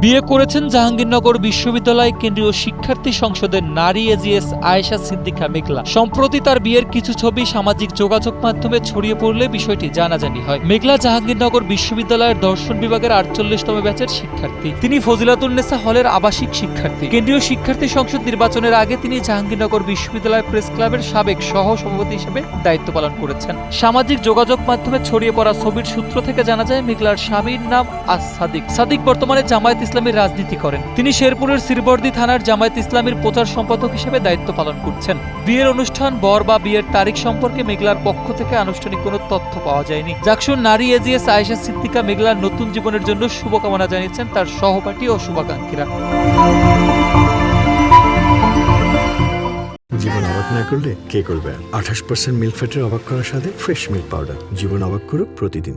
বিয়ে করেছেন জাহাঙ্গীরনগর বিশ্ববিদ্যালয় কেন্দ্রীয় শিক্ষার্থী সংসদের নারী এজিএস আয়েশা সিদ্দিকা মেঘলা। সম্প্রতি তার বিয়ের কিছু ছবি সামাজিক যোগাযোগ মাধ্যমে ছড়িয়ে পড়লে বিষয়টি জানাজানি হয়। মেঘলা জাহাঙ্গীরনগর বিশ্ববিদ্যালয়ের দর্শন বিভাগের ৪৮তম ব্যাচের শিক্ষার্থী। তিনি ফজিলাতুন্নেসা হলের আবাসিক শিক্ষার্থী। কেন্দ্রীয় শিক্ষার্থী সংসদ নির্বাচনের আগে তিনি জাহাঙ্গীরনগর বিশ্ববিদ্যালয় প্রেস ক্লাবের সাবেক সহ সভাপতি হিসেবে দায়িত্ব পালন করেছেন। সামাজিক যোগাযোগ মাধ্যমে ছড়িয়ে পড়া ছবির সূত্র থেকে জানা যায় মেঘলার স্বামীর নাম সাদিক। সাদিক বর্তমানে জামায়াত ইসলামীর রাজনীতি করেন। তিনি শেরপুরের শ্রীবর্দী থানার জামায়াত ইসলামীর প্রচার সম্পাদক হিসেবে দায়িত্ব পালন করছেন। বিয়ের অনুষ্ঠান, বর বা বিয়ের তারিখ সম্পর্কে মেঘলার পক্ষ থেকে আনুষ্ঠানিক কোনো তথ্য পাওয়া যায়নি। জাকসুর নারী এজিএস আয়েশা সিদ্দিকা মেঘলার নতুন জীবনের জন্য শুভকামনা জানিয়েছেন তার সহপাঠী ও শুভাকাঙ্ক্ষীরা। জীবন অবাক না করলে কে করবে? 28% মিল্ক ফ্যাটের অবাক করার সাথে ফ্রেশ মিল্ক পাউডার। জীবন অবাক করুক প্রতিদিন।